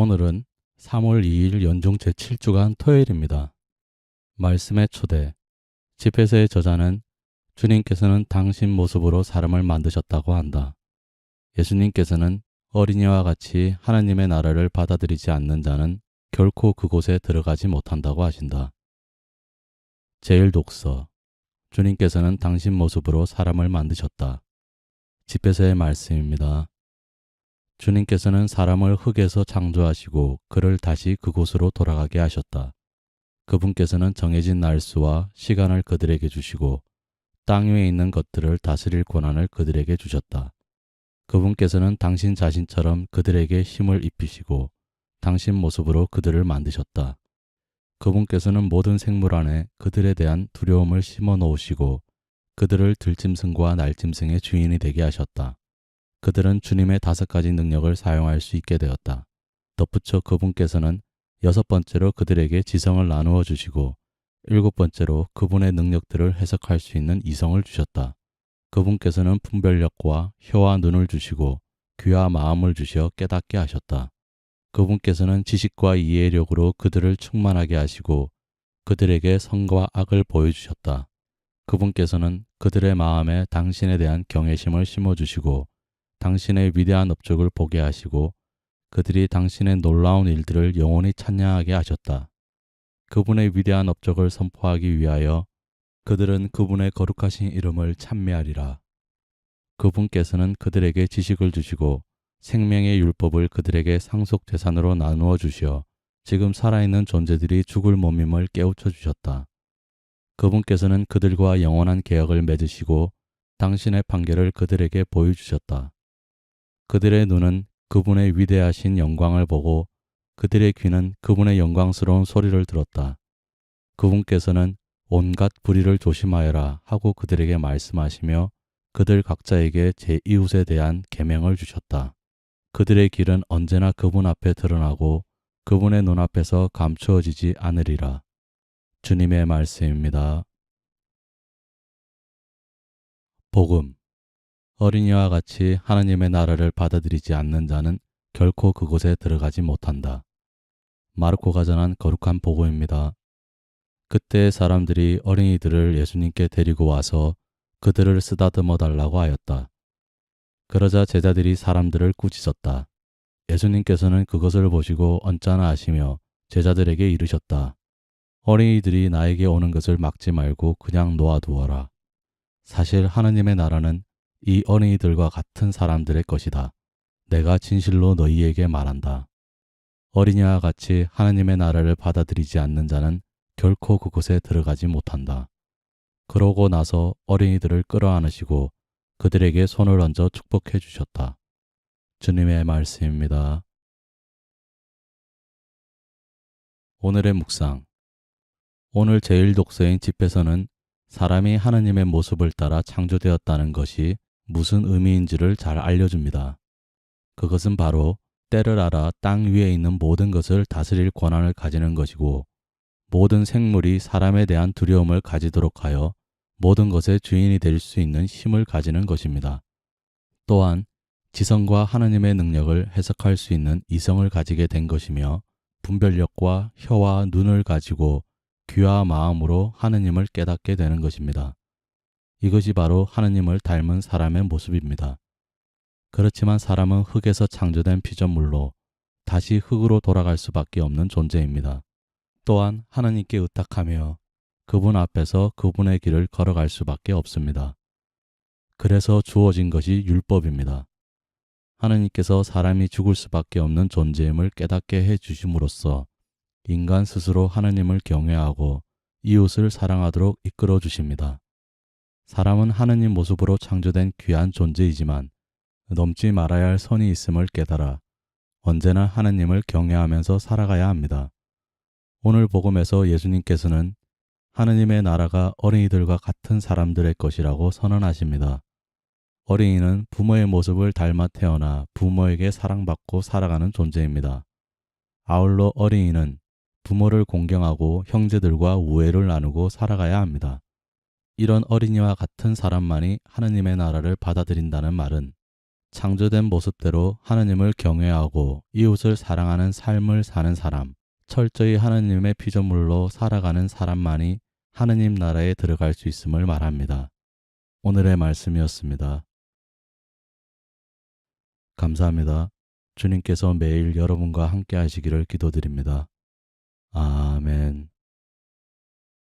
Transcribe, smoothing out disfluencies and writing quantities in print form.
오늘은 3월 2일 연중 제7주간 토요일입니다. 말씀의 초대. 집에서의 저자는 주님께서는 당신 모습으로 사람을 만드셨다고 한다. 예수님께서는 어린이와 같이 하나님의 나라를 받아들이지 않는 자는 결코 그곳에 들어가지 못한다고 하신다. 제1독서. 주님께서는 당신 모습으로 사람을 만드셨다. 집에서의 말씀입니다. 주님께서는 사람을 흙에서 창조하시고 그를 다시 그곳으로 돌아가게 하셨다. 그분께서는 정해진 날수와 시간을 그들에게 주시고 땅 위에 있는 것들을 다스릴 권한을 그들에게 주셨다. 그분께서는 당신 자신처럼 그들에게 힘을 입히시고 당신 모습으로 그들을 만드셨다. 그분께서는 모든 생물 안에 그들에 대한 두려움을 심어 놓으시고 그들을 들짐승과 날짐승의 주인이 되게 하셨다. 그들은 주님의 5가지 능력을 사용할 수 있게 되었다. 덧붙여 그분께서는 6번째로 그들에게 지성을 나누어 주시고 7번째로 그분의 능력들을 해석할 수 있는 이성을 주셨다. 그분께서는 분별력과 혀와 눈을 주시고 귀와 마음을 주셔 깨닫게 하셨다. 그분께서는 지식과 이해력으로 그들을 충만하게 하시고 그들에게 선과 악을 보여주셨다. 그분께서는 그들의 마음에 당신에 대한 경외심을 심어주시고 당신의 위대한 업적을 보게 하시고 그들이 당신의 놀라운 일들을 영원히 찬양하게 하셨다. 그분의 위대한 업적을 선포하기 위하여 그들은 그분의 거룩하신 이름을 찬미하리라. 그분께서는 그들에게 지식을 주시고 생명의 율법을 그들에게 상속 재산으로 나누어 주시어 지금 살아있는 존재들이 죽을 몸임을 깨우쳐 주셨다. 그분께서는 그들과 영원한 계약을 맺으시고 당신의 판결을 그들에게 보여주셨다. 그들의 눈은 그분의 위대하신 영광을 보고 그들의 귀는 그분의 영광스러운 소리를 들었다. 그분께서는 온갖 불의를 조심하여라 하고 그들에게 말씀하시며 그들 각자에게 제 이웃에 대한 계명을 주셨다. 그들의 길은 언제나 그분 앞에 드러나고 그분의 눈앞에서 감추어지지 않으리라. 주님의 말씀입니다. 복음. 어린이와 같이 하나님의 나라를 받아들이지 않는 자는 결코 그곳에 들어가지 못한다. 마르코가 전한 거룩한 복음입니다. 그때 사람들이 어린이들을 예수님께 데리고 와서 그들을 쓰다듬어 달라고 하였다. 그러자 제자들이 사람들을 꾸짖었다. 예수님께서는 그것을 보시고 언짢아 하시며 제자들에게 이르셨다. 어린이들이 나에게 오는 것을 막지 말고 그냥 놓아두어라. 사실 하나님의 나라는 이 어린이들과 같은 사람들의 것이다. 내가 진실로 너희에게 말한다. 어린이와 같이 하나님의 나라를 받아들이지 않는 자는 결코 그곳에 들어가지 못한다. 그러고 나서 어린이들을 끌어안으시고 그들에게 손을 얹어 축복해 주셨다. 주님의 말씀입니다. 오늘의 묵상. 오늘 제1독서인 집에서는 사람이 하나님의 모습을 따라 창조되었다는 것이 무슨 의미인지를 잘 알려줍니다. 그것은 바로 때를 알아 땅 위에 있는 모든 것을 다스릴 권한을 가지는 것이고 모든 생물이 사람에 대한 두려움을 가지도록 하여 모든 것의 주인이 될 수 있는 힘을 가지는 것입니다. 또한 지성과 하나님의 능력을 해석할 수 있는 이성을 가지게 된 것이며 분별력과 혀와 눈을 가지고 귀와 마음으로 하느님을 깨닫게 되는 것입니다. 이것이 바로 하느님을 닮은 사람의 모습입니다. 그렇지만 사람은 흙에서 창조된 피조물로 다시 흙으로 돌아갈 수밖에 없는 존재입니다. 또한 하나님께 의탁하며 그분 앞에서 그분의 길을 걸어갈 수밖에 없습니다. 그래서 주어진 것이 율법입니다. 하나님께서 사람이 죽을 수밖에 없는 존재임을 깨닫게 해 주심으로써 인간 스스로 하나님을 경외하고 이웃을 사랑하도록 이끌어 주십니다. 사람은 하나님 모습으로 창조된 귀한 존재이지만 넘지 말아야 할 선이 있음을 깨달아 언제나 하나님을 경외하면서 살아가야 합니다. 오늘 복음에서 예수님께서는 하나님의 나라가 어린이들과 같은 사람들의 것이라고 선언하십니다. 어린이는 부모의 모습을 닮아 태어나 부모에게 사랑받고 살아가는 존재입니다. 아울러 어린이는 부모를 공경하고 형제들과 우애를 나누고 살아가야 합니다. 이런 어린이와 같은 사람만이 하나님의 나라를 받아들인다는 말은 창조된 모습대로 하느님을 경외하고 이웃을 사랑하는 삶을 사는 사람, 철저히 하느님의 피조물로 살아가는 사람만이 하느님 나라에 들어갈 수 있음을 말합니다. 오늘의 말씀이었습니다. 감사합니다. 주님께서 매일 여러분과 함께 하시기를 기도드립니다. 아멘.